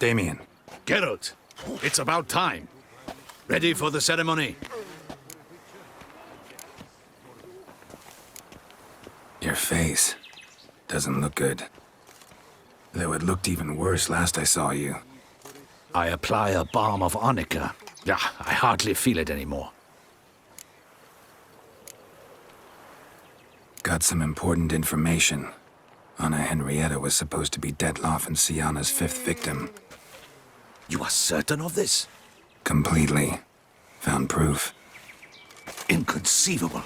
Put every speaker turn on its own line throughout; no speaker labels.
Damien.
Geralt, it's about time. Ready for the ceremony?
Your face doesn't look good. Though it looked even worse last I saw you.
I apply a balm of arnica. Yeah, I hardly feel it anymore.
Got some important information. Anna Henrietta was supposed to be Detloff and Syanna's 5th victim.
You are certain of this?
Completely. Found proof.
Inconceivable.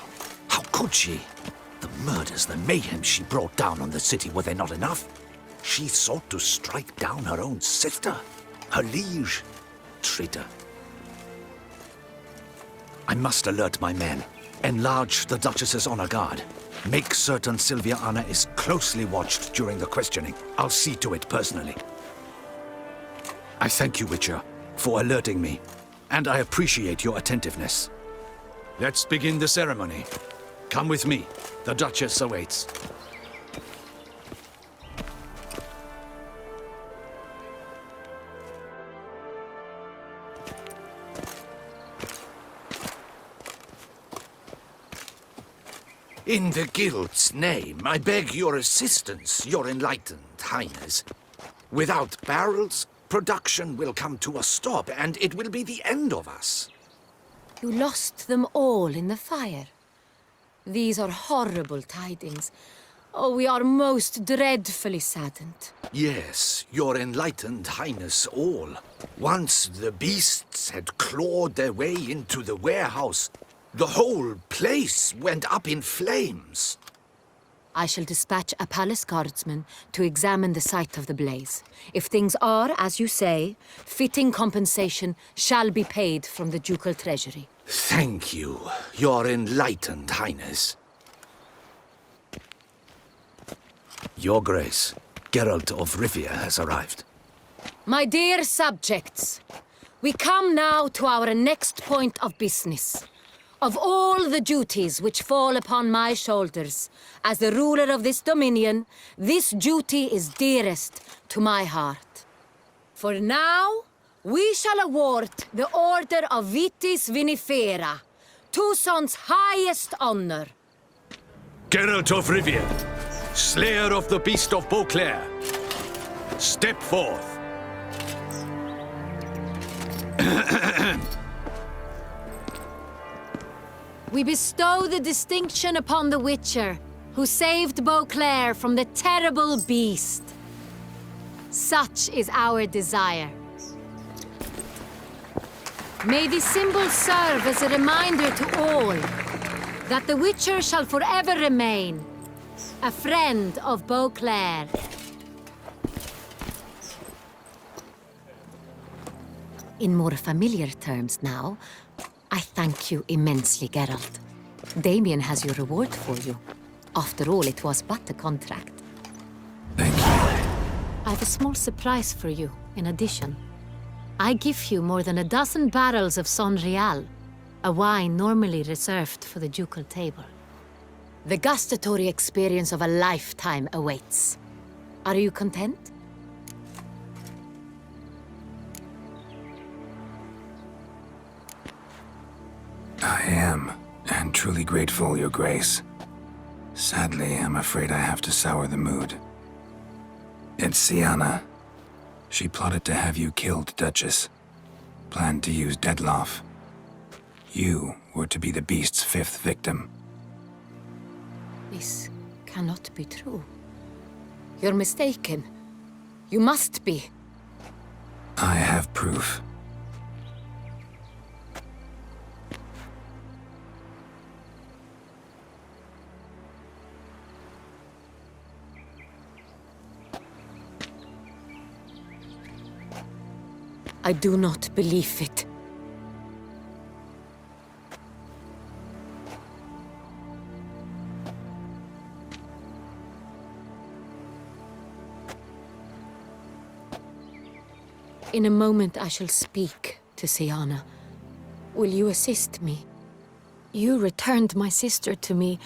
How could she? The murders, the mayhem she brought down on the city, were they not enough? She sought to strike down her own sister, her liege. Traitor. I must alert my men. Enlarge the Duchess's honor guard. Make certain Sylvia Anna is closely watched during the questioning. I'll see to it personally. I thank you, Witcher, for alerting me, and I appreciate your attentiveness. Let's begin the ceremony. Come with me. The Duchess awaits. In the Guild's name, I beg your assistance, your enlightened highness. Without barrels, production will come to a stop, and it will be the end of us.
You lost them all in the fire. These are horrible tidings. Oh, we are most dreadfully saddened.
Yes, your enlightened highness all. Once the beasts had clawed their way into the warehouse, the whole place went up in flames.
I shall dispatch a palace guardsman to examine the site of the blaze. If things are, as you say, fitting compensation shall be paid from the ducal treasury.
Thank you, your enlightened highness. Your Grace, Geralt of Rivia has arrived.
My dear subjects, we come now to our next point of business. Of all the duties which fall upon my shoulders, as the ruler of this dominion, this duty is dearest to my heart. For now, we shall award the Order of Vitis Vinifera, Tucson's highest honor.
Geralt of Rivia, Slayer of the Beast of Beauclair, step forth.
We bestow the distinction upon the Witcher, who saved Beauclair from the terrible beast. Such is our desire. May this symbol serve as a reminder to all that the Witcher shall forever remain a friend of Beauclair. In more familiar terms now, I thank you immensely, Geralt. Damien has your reward for you. After all, it was but a contract.
Thank you.
I have a small surprise for you, in addition. I give you more than a dozen barrels of Son Real, a wine normally reserved for the ducal table. The gustatory experience of a lifetime awaits. Are you content?
I am, and truly grateful, Your Grace. Sadly, I'm afraid I have to sour the mood. It's Syanna. She plotted to have you killed, Duchess. Planned to use Detloff. You were to be the beast's 5th victim.
This cannot be true. You're mistaken. You must be.
I have proof.
I do not believe it. In a moment I shall speak to Syanna. Will you assist me? You returned my sister to me,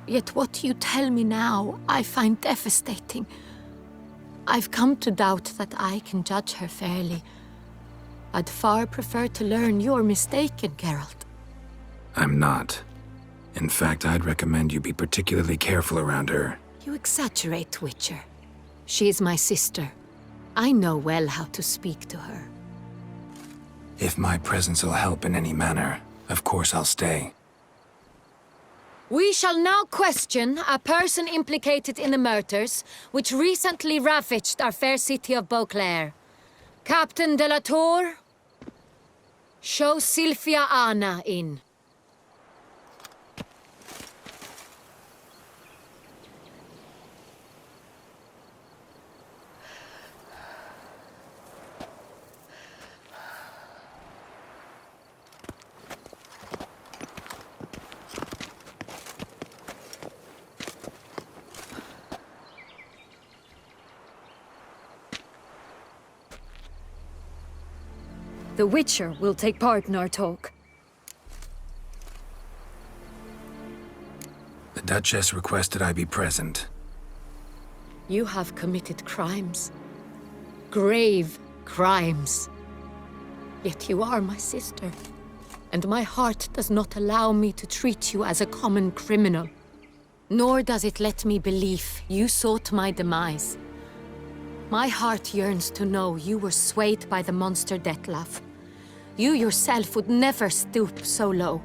yet what you tell me now I find devastating. I've come to doubt that I can judge her fairly. I'd far prefer to learn you're mistaken, Geralt.
I'm not. In fact, I'd recommend you be particularly careful around her.
You exaggerate, Witcher. She's my sister. I know well how to speak to her.
If my presence will help in any manner, of course I'll stay.
We shall now question a person implicated in the murders which recently ravaged our fair city of Beauclair. Captain de la Tour, show Sylvia Anna in.
The Witcher will take part in our talk.
The Duchess requested I be present.
You have committed crimes. Grave crimes. Yet you are my sister, and my heart does not allow me to treat you as a common criminal. Nor does it let me believe you sought my demise. My heart yearns to know you were swayed by the monster Dettlaff. You yourself would never stoop so low.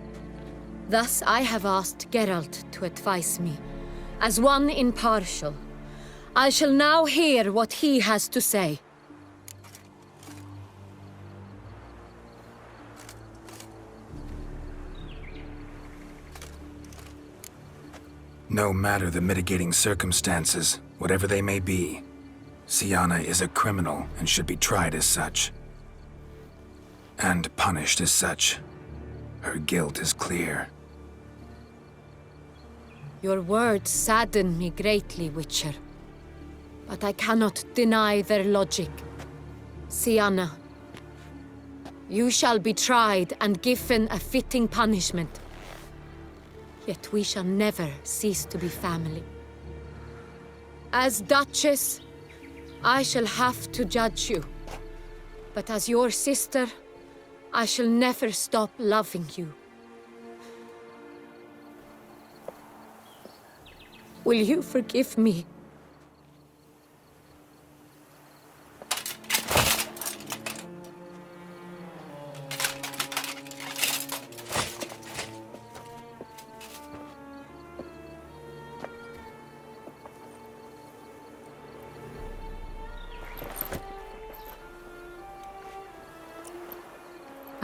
Thus I have asked Geralt to advise me, as one impartial. I shall now hear what he has to say.
No matter the mitigating circumstances, whatever they may be, Syanna is a criminal and should be tried as such. And punished as such. Her guilt is clear.
Your words sadden me greatly, Witcher. But I cannot deny their logic. Syanna, you shall be tried and given a fitting punishment. Yet we shall never cease to be family. As Duchess, I shall have to judge you. But as your sister, I shall never stop loving you. Will you forgive me?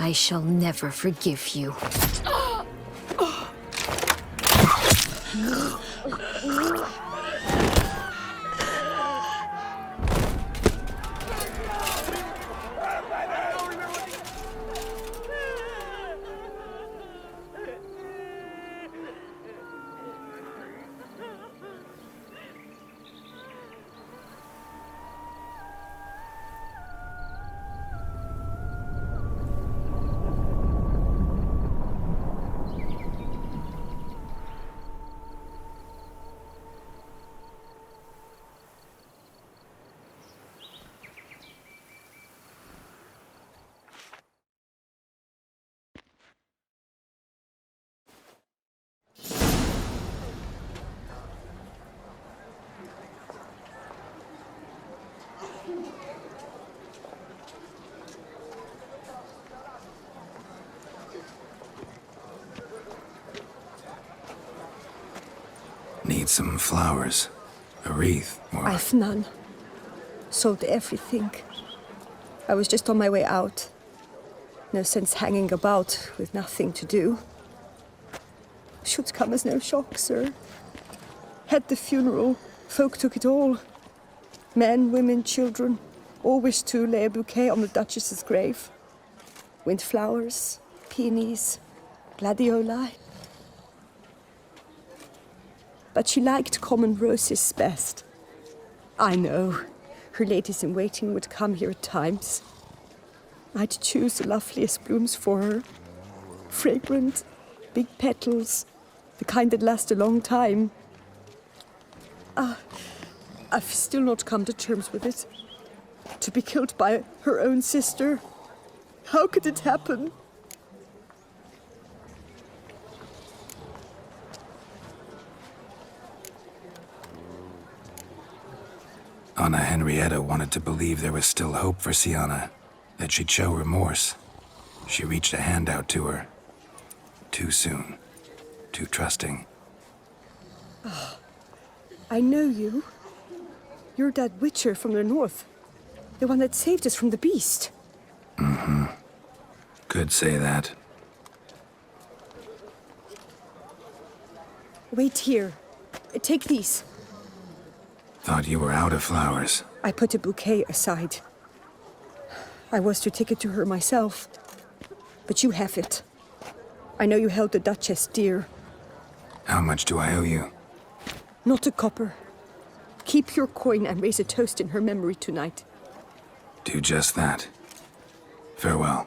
I shall never forgive you.
Need some flowers. A wreath, or...
I've none. Sold everything. I was just on my way out. No sense hanging about with nothing to do. Should come as no shock, sir. Had the funeral, folk took it all. Men, women, children, all wished to lay a bouquet on the Duchess's grave. Windflowers, peonies, gladioli. But she liked common roses best. I know, her ladies-in-waiting would come here at times. I'd choose the loveliest blooms for her. Fragrant, big petals, the kind that last a long time. I've still not come to terms with it. To be killed by her own sister. How could it happen?
Anna Henrietta wanted to believe there was still hope for Sienna, that she'd show remorse. She reached a hand out to her. Too soon. Too trusting.
I know you. You're that witcher from the north. The one that saved us from the beast.
Could say that.
Wait here. Take these.
Thought you were out of flowers.
I put a bouquet aside. I was to take it to her myself. But you have it. I know you held the Duchess dear.
How much do I owe you?
Not a copper. Keep your coin and raise a toast in her memory tonight.
Do just that. Farewell.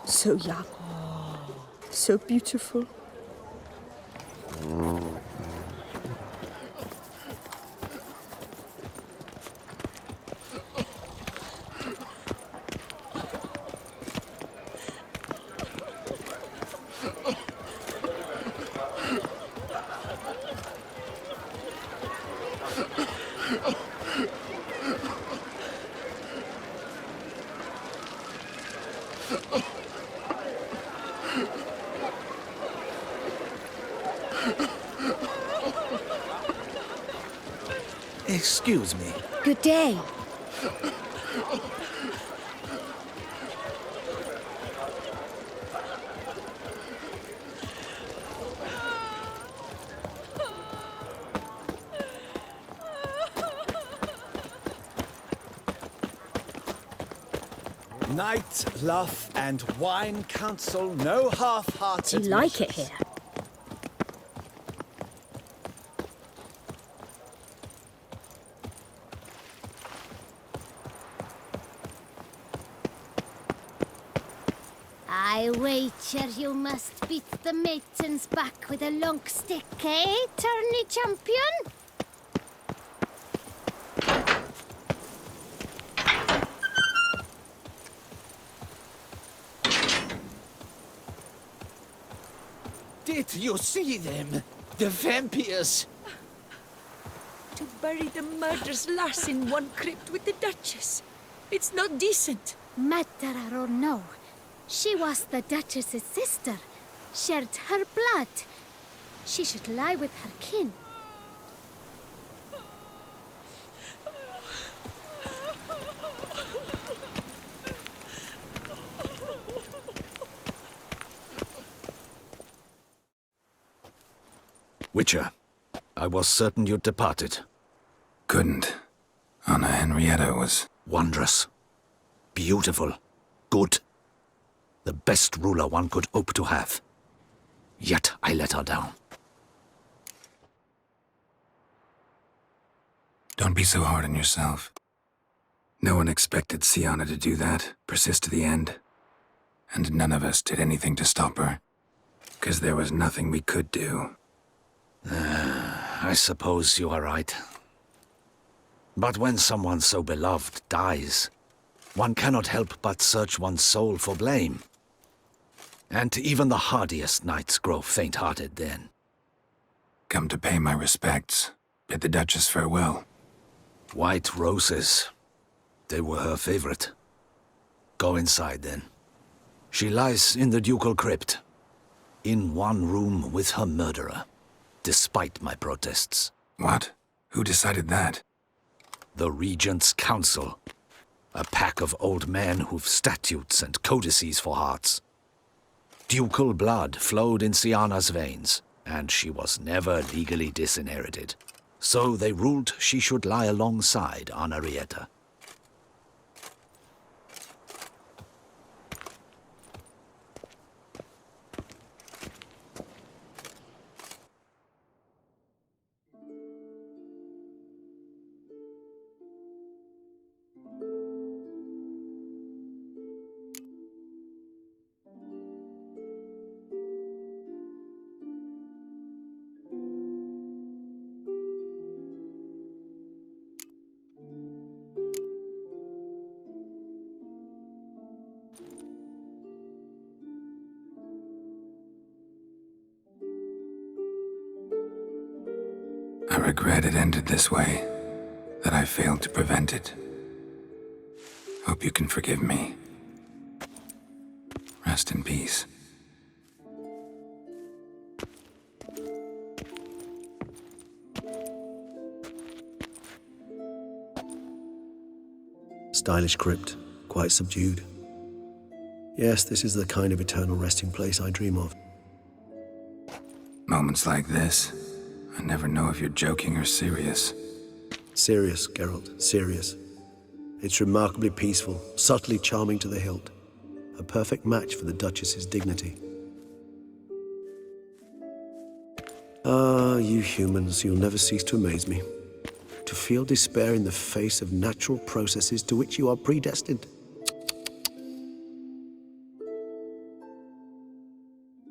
So young. So beautiful.
Excuse me.
Good day.
Night, luff, and wine counsel no half-hearted.
You like it
measures.
here?
I wager you must beat the maidens back with a long stick, eh, tourney champion?
Did you see them? The vampires!
To bury the murderous lass in one crypt with the Duchess. It's not decent.
Matter or no, she was the Duchess's sister, shared her blood. She should lie with her kin.
Witcher, I was certain you'd departed.
Couldn't. Anna Henrietta was...
Wondrous. Beautiful. Good. The best ruler one could hope to have. Yet I let her down.
Don't be so hard on yourself. No one expected Sienna to do that, persist to the end. And none of us did anything to stop her. 'Cause there was nothing we could do.
I suppose you are right. But when someone so beloved dies, one cannot help but search one's soul for blame. And even the hardiest knights grow faint-hearted then.
Come to pay my respects. Bid the Duchess farewell.
White roses. They were her favorite. Go inside then. She lies in the ducal crypt. In one room with her murderer. Despite my protests.
What? Who decided that?
The Regent's Council. A pack of old men who've statutes and codices for hearts. Ducal blood flowed in Sienna's veins, and she was never legally disinherited. So they ruled she should lie alongside Anarietta.
I regret it ended this way, that I failed to prevent it. Hope you can forgive me. Rest in peace.
Stylish crypt, quite subdued. Yes, this is the kind of eternal resting place I dream of.
Moments like this, I never know if you're joking or serious.
Serious, Geralt, serious. It's remarkably peaceful, subtly charming to the hilt. A perfect match for the Duchess's dignity. Ah, you humans, you'll never cease to amaze me. To feel despair in the face of natural processes to which you are predestined.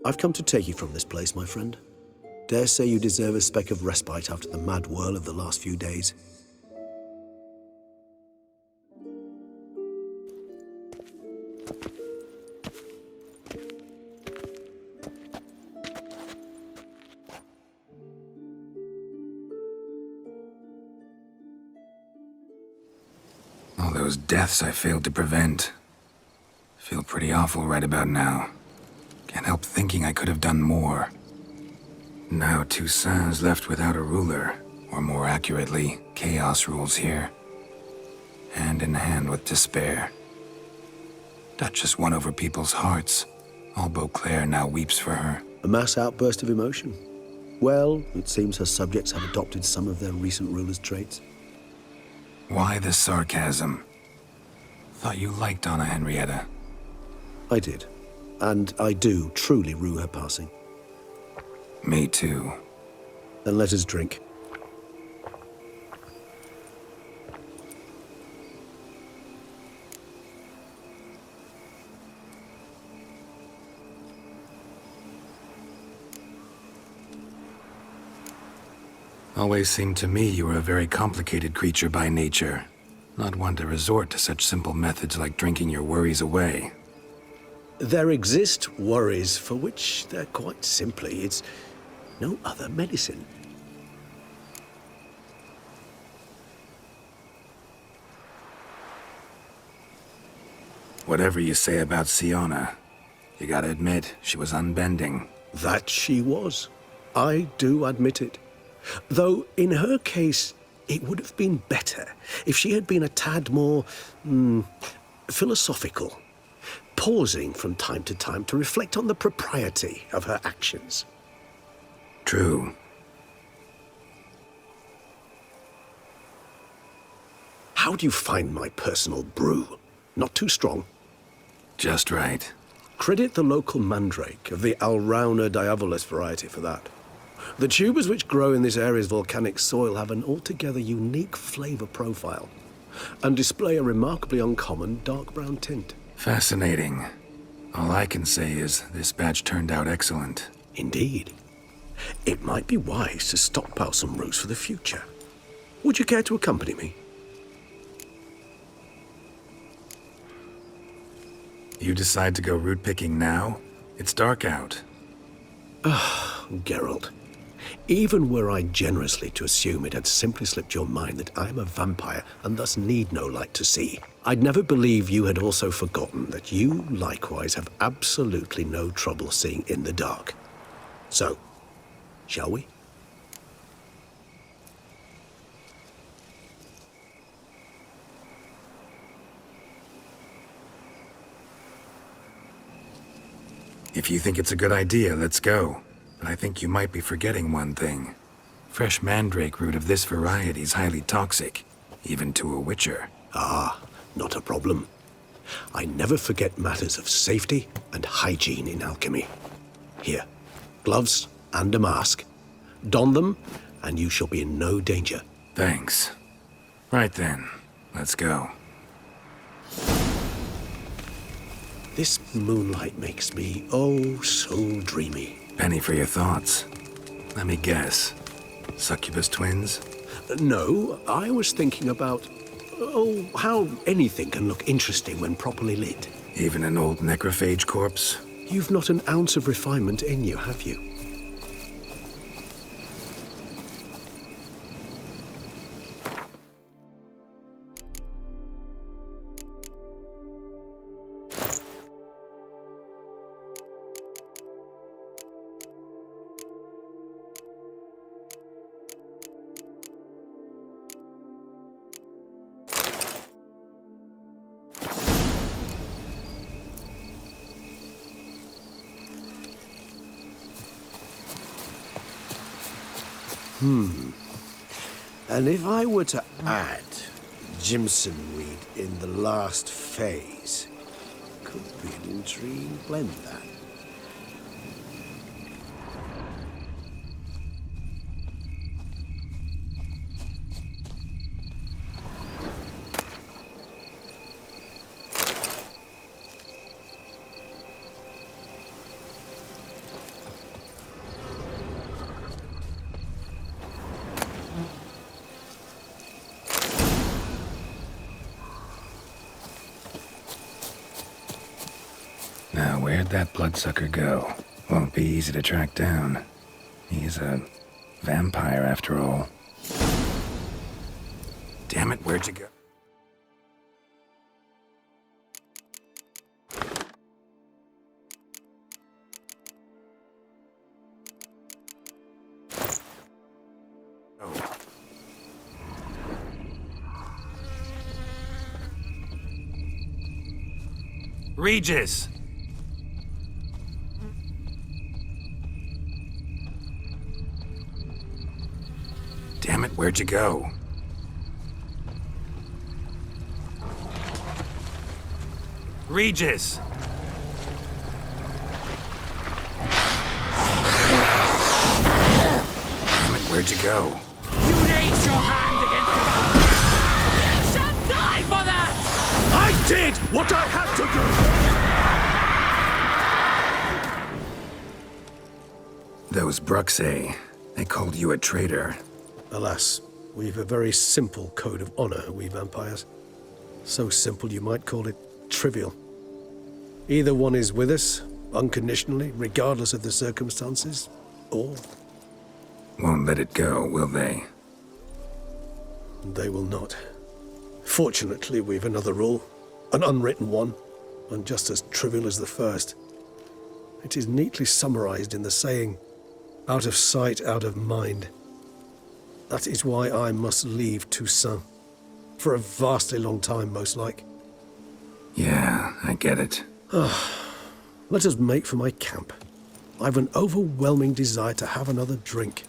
I've come to take you from this place, my friend. Dare say you deserve a speck of respite after the mad whirl of the last few days.
All those deaths I failed to prevent. Feel pretty awful right about now. Can't help thinking I could have done more. Now Toussaint's left without a ruler, or more accurately, chaos rules here. Hand in hand with despair. Duchess won over people's hearts. All Beauclair now weeps for her.
A mass outburst of emotion. Well, it seems her subjects have adopted some of their recent ruler's traits.
Why the sarcasm? Thought you liked Donna Henrietta.
I did. And I do truly rue her passing.
Me too.
Then let us drink.
Always seemed to me you were a very complicated creature by nature. Not one to resort to such simple methods like drinking your worries away.
There exist worries for which they're quite simply, it's no other medicine.
Whatever you say about Siona, you gotta admit, she was unbending.
That she was. I do admit it. Though, in her case, it would have been better if she had been a tad more, philosophical, pausing from time to time to reflect on the propriety of her actions.
True.
How do you find my personal brew? Not too strong?
Just right.
Credit the local mandrake of the Alrauna diabolus variety for that. The tubers which grow in this area's volcanic soil have an altogether unique flavor profile and display a remarkably uncommon dark brown tint.
Fascinating. All I can say is this batch turned out excellent.
Indeed. It might be wise to stockpile some roots for the future. Would you care to accompany me?
You decide to go root picking now? It's dark out.
Geralt, even were I generously to assume it had simply slipped your mind that I am a vampire and thus need no light to see, I'd never believe you had also forgotten that you likewise have absolutely no trouble seeing in the dark. So, shall we?
If you think it's a good idea, let's go. But I think you might be forgetting one thing. Fresh mandrake root of this variety is highly toxic, even to a witcher.
Ah, not a problem. I never forget matters of safety and hygiene in alchemy. Here, gloves and a mask. Don them, and you shall be in no danger.
Thanks. Right then, let's go.
This moonlight makes me, oh, so dreamy.
Penny for your thoughts. Let me guess. Succubus twins?
No, I was thinking about, oh, how anything can look interesting when properly lit.
Even an old necrophage corpse?
You've not an ounce of refinement in you, have you? And if I were to add Jimson weed in the last phase, could be an intriguing blend, that.
Now, where'd that bloodsucker go? Won't be easy to track down. He's a vampire, after all. Damn it, where'd you go? Regis! Damn it, where'd you go? Regis! Damn it, where'd you go?
You raised your hand against the... You shall die for that!
I did what I had to do!
Those Bruxae, they called you a traitor.
Alas, we've a very simple code of honor, we vampires. So simple you might call it trivial. Either one is with us, unconditionally, regardless of the circumstances, or...
Won't let it go, will they?
They will not. Fortunately, we've another rule, an unwritten one, and just as trivial as the first. It is neatly summarized in the saying, out of sight, out of mind. That is why I must leave Toussaint. For a vastly long time, most like.
Yeah, I get it.
Let us make for my camp. I've an overwhelming desire to have another drink.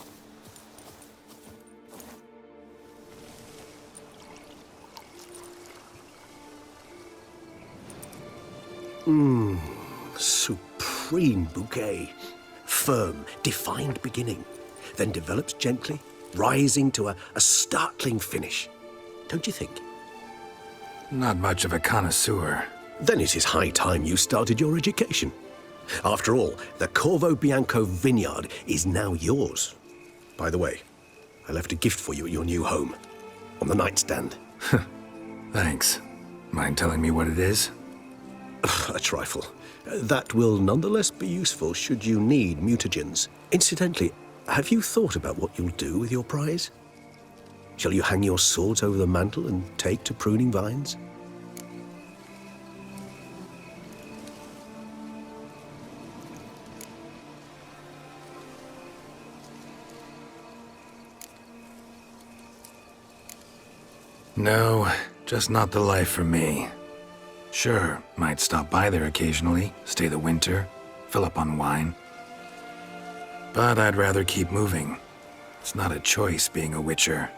Supreme bouquet. Firm, defined beginning, then develops gently, rising to a startling finish. Don't you think?
Not much of a connoisseur.
Then it is high time you started your education. After all, the Corvo Bianco vineyard is now yours. By the way, I left a gift for you at your new home, on the nightstand.
Thanks. Mind telling me what it is?
A trifle. That will nonetheless be useful should you need mutagens. Incidentally, have you thought about what you'll do with your prize? Shall you hang your swords over the mantle and take to pruning vines?
No, just not the life for me. Sure, might stop by there occasionally, stay the winter, fill up on wine. But I'd rather keep moving. It's not a choice being a Witcher.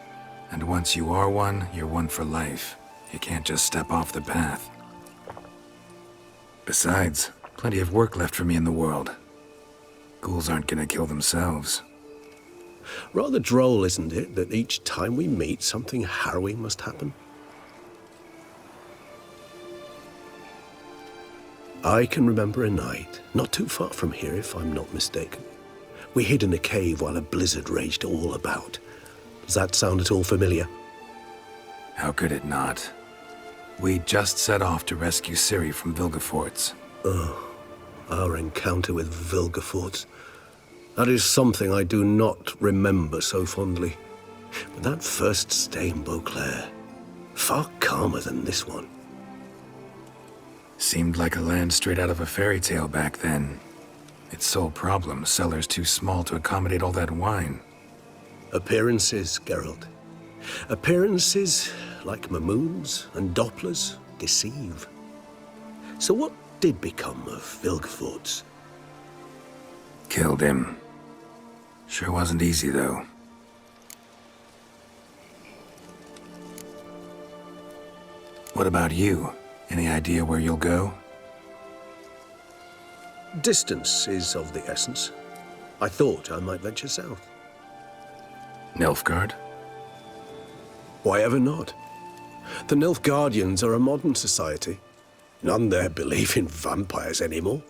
And once you are one, you're one for life. You can't just step off the path. Besides, plenty of work left for me in the world. Ghouls aren't gonna kill themselves.
Rather droll, isn't it, that each time we meet, something harrowing must happen? I can remember a night, not too far from here if I'm not mistaken. We hid in a cave while a blizzard raged all about. Does that sound at all familiar?
How could it not? We just set off to rescue Ciri from Vilgefortz.
Our encounter with Vilgefortz. That is something I do not remember so fondly. But that first stay in Beauclair, far calmer than this one.
Seemed like a land straight out of a fairy tale back then. Its sole problem, cellars too small to accommodate all that wine.
Appearances, Geralt. Appearances, like Mamoons and Dopplers, deceive. So what did become of Vilgefortz?
Killed him. Sure wasn't easy, though. What about you? Any idea where you'll go?
Distance is of the essence. I thought I might venture south.
Nilfgaard?
Why ever not? The Nilfgaardians are a modern society. None there believe in vampires anymore.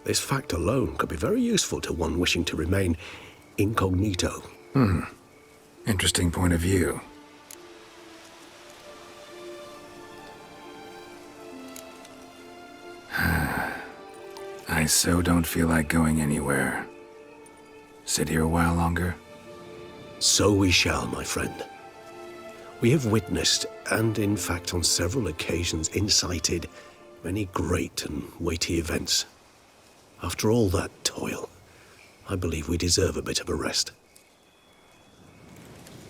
This fact alone could be very useful to one wishing to remain incognito.
Interesting point of view. I so don't feel like going anywhere. Sit here a while longer?
So we shall, my friend. We have witnessed, and in fact on several occasions incited, many great and weighty events. After all that toil, I believe we deserve a bit of a rest.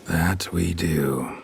That we do.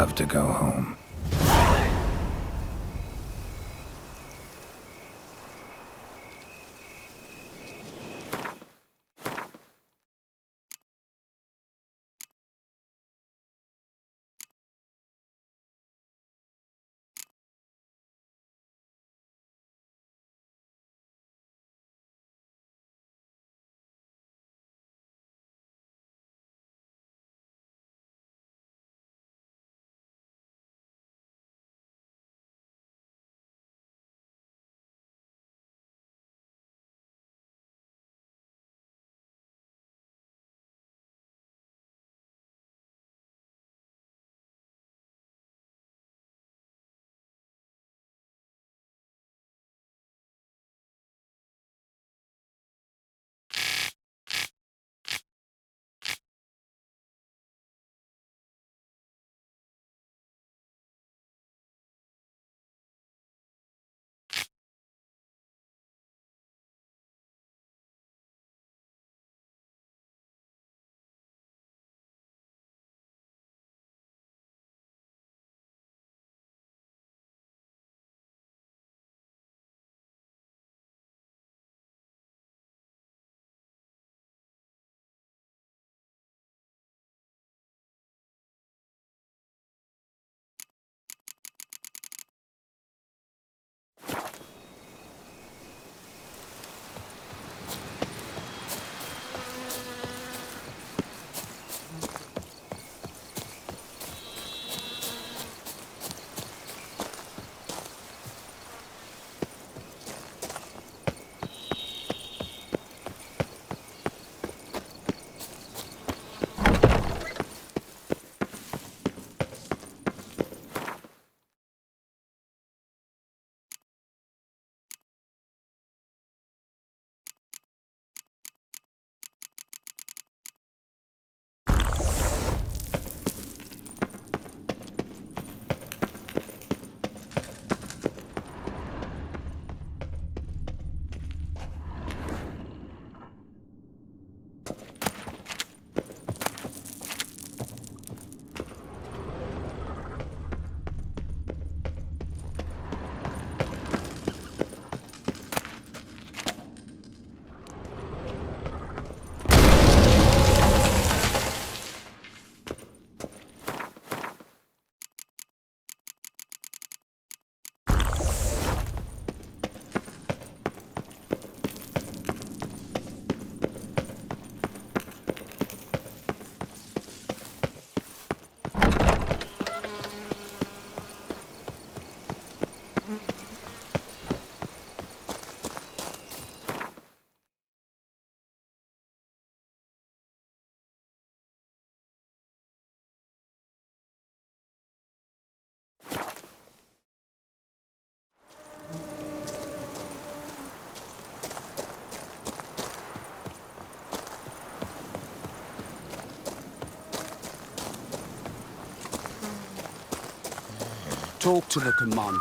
love to go home.
Talk to the commander.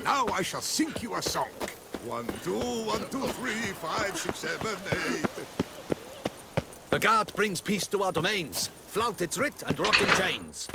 Now I shall sing you a song. 1, 2, 1, 2, 3, 5, 6, 7, 8.
The guard brings peace to our domains. Flout its writ and rot in chains.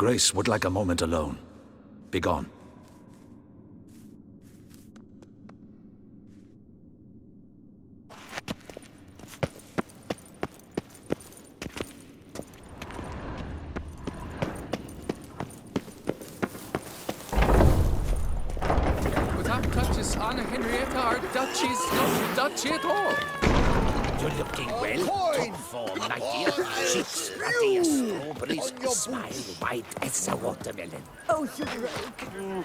Grace would like a moment alone. Begone.
Without Duchess Anna Henrietta, our duchy is not a duchy at all.
You're looking well. Top form, my dear. Cheeks ruddy as strawberries, smile white as a watermelon.
Oh, you rogue.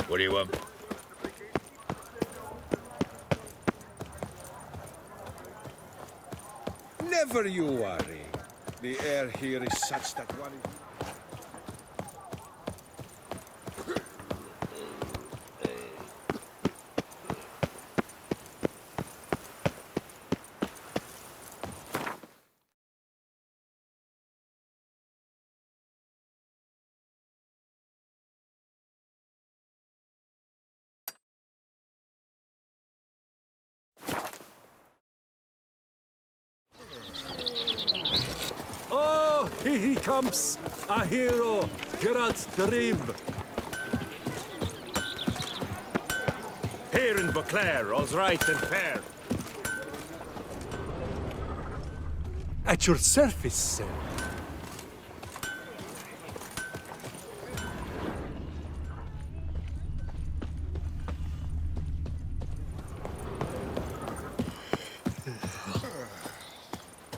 What do you want?
Never you worry. The air here is such that one...
Oh, here he comes! A hero! Geralt the Rib!
Here in Beauclair, all's right and fair.
At your service, sir.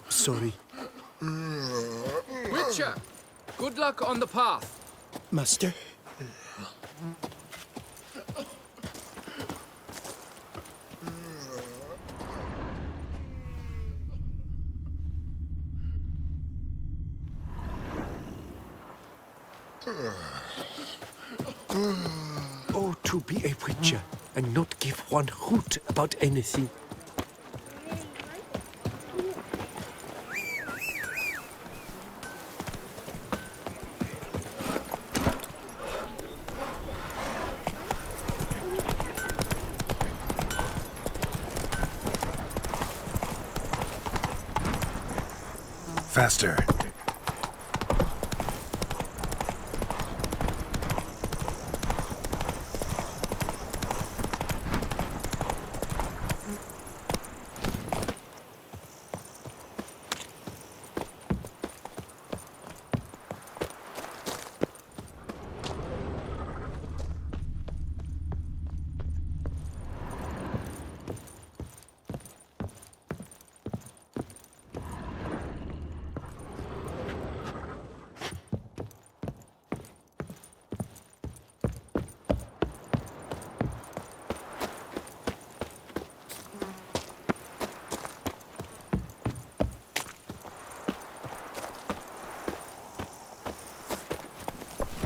Sorry.
Witcher, good luck on the path.
Master? Oh, to be a witcher and not give one hoot about anything.
Faster.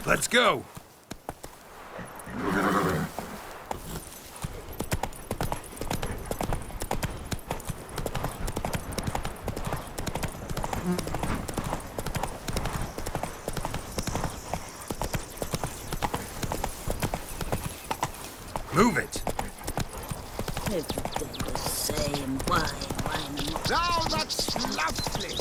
Let's go! Move it!
Everything the same. Wine.
Now that's lovely!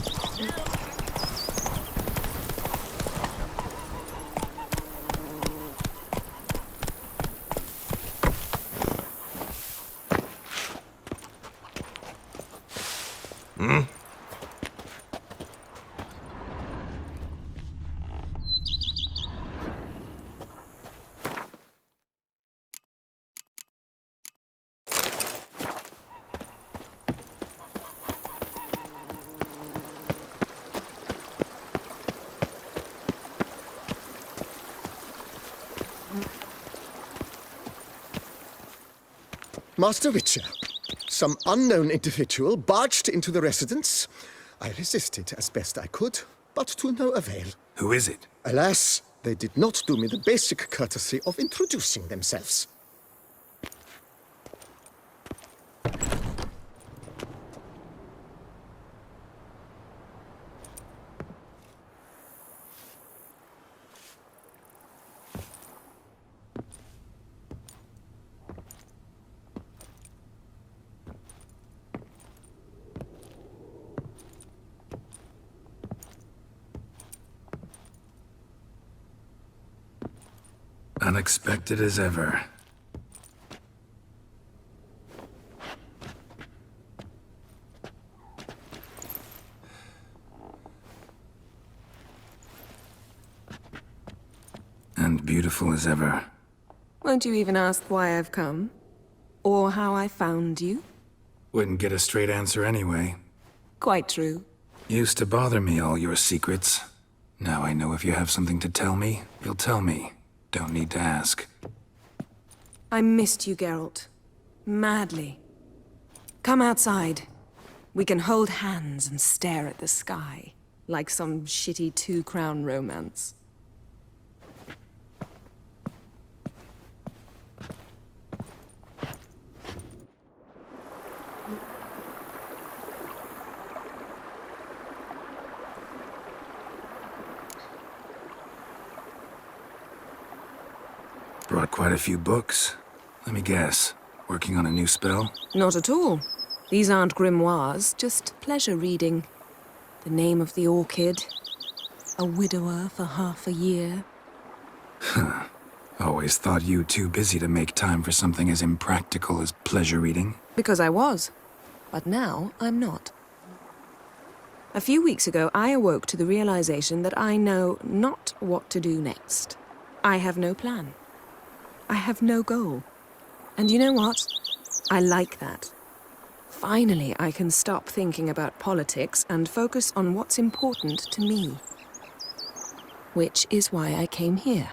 Master Witcher, some unknown individual barged into the residence. I resisted as best I could, but to no avail.
Who is it?
Alas, they did not do me the basic courtesy of introducing themselves.
Unexpected as ever. And beautiful as ever.
Won't you even ask why I've come? Or how I found you?
Wouldn't get a straight answer anyway.
Quite true.
Used to bother me, all your secrets. Now I know if you have something to tell me, you'll tell me. Don't need to ask.
I missed you, Geralt. Madly. Come outside. We can hold hands and stare at the sky, like some shitty two-crown romance.
Brought quite a few books. Let me guess. Working on a new spell?
Not at all. These aren't grimoires, just pleasure reading. The Name of the Orchid. A widower for half a year.
Always thought you too busy to make time for something as impractical as pleasure reading.
Because I was. But now I'm not. A few weeks ago, I awoke to the realization that I know not what to do next. I have no plan. I have no goal. And you know what? I like that. Finally, I can stop thinking about politics and focus on what's important to me. Which is why I came here.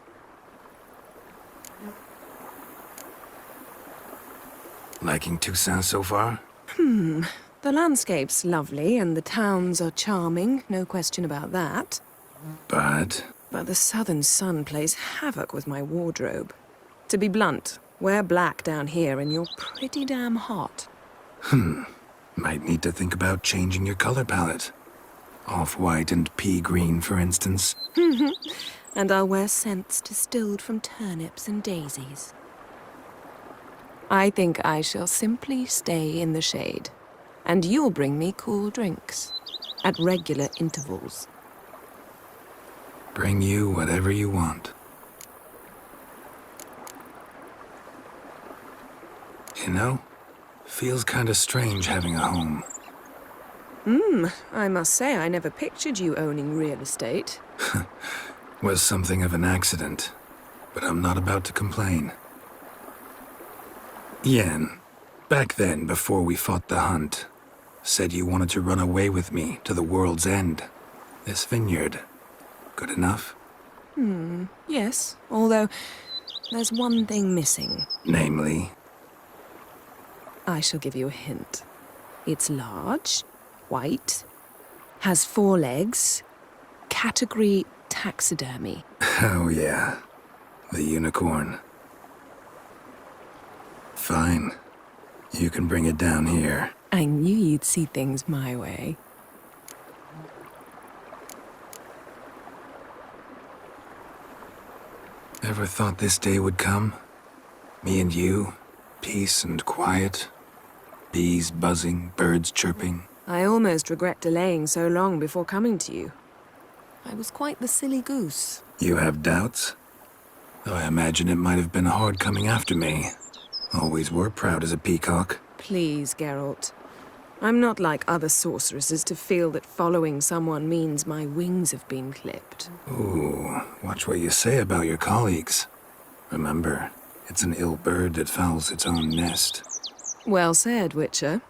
Liking Toussaint so far?
The landscape's lovely and the towns are charming, no question about that.
But
the southern sun plays havoc with my wardrobe. To be blunt, wear black down here and you're pretty damn hot.
Might need to think about changing your color palette. Off-white and pea green, for instance.
And I'll wear scents distilled from turnips and daisies. I think I shall simply stay in the shade. And you'll bring me cool drinks. At regular intervals.
Bring you whatever you want. You know, feels kinda strange having a home.
I must say I never pictured you owning real estate.
Was something of an accident, but I'm not about to complain. Yen, back then, before we fought the hunt, said you wanted to run away with me to the world's end. This vineyard, good enough?
Yes, although there's one thing missing.
Namely?
I shall give you a hint. It's large, white, has 4 legs, category taxidermy.
Oh yeah, the unicorn. Fine. You can bring it down here.
I knew you'd see things my way.
Ever thought this day would come? Me and you, peace and quiet. Bees buzzing, birds chirping.
I almost regret delaying so long before coming to you. I was quite the silly goose.
You have doubts? Though I imagine it might have been hard coming after me. Always were proud as a peacock.
Please, Geralt. I'm not like other sorceresses to feel that following someone means my wings have been clipped.
Ooh, watch what you say about your colleagues. Remember, it's an ill bird that fouls its own nest.
Well said, Witcher.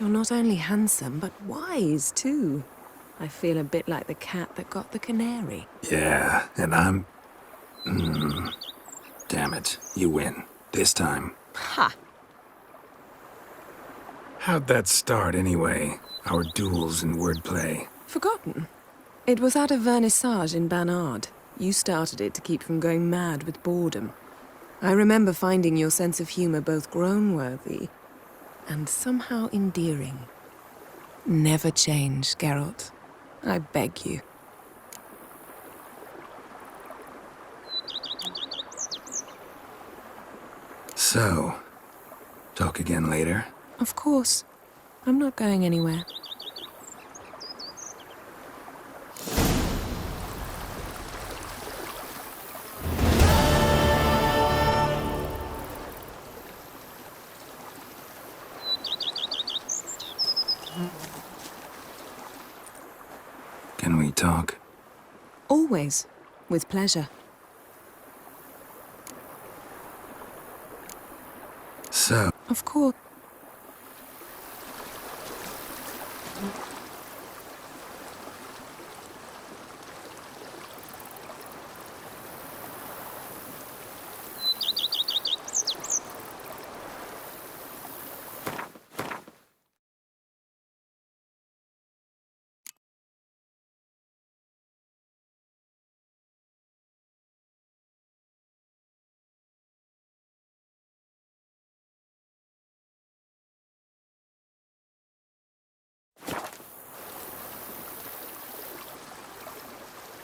You're not only handsome, but wise, too. I feel a bit like the cat that got the canary.
Yeah, and I'm... Damn it, you win. This time.
Ha!
How'd that start, anyway? Our duels and wordplay.
Forgotten. It was at a vernissage in Banard. You started it to keep from going mad with boredom. I remember finding your sense of humor both groan-worthy and somehow endearing. Never change, Geralt. I beg you.
So, talk again later?
Of course. I'm not going anywhere. Always, with pleasure.
So,
Of course.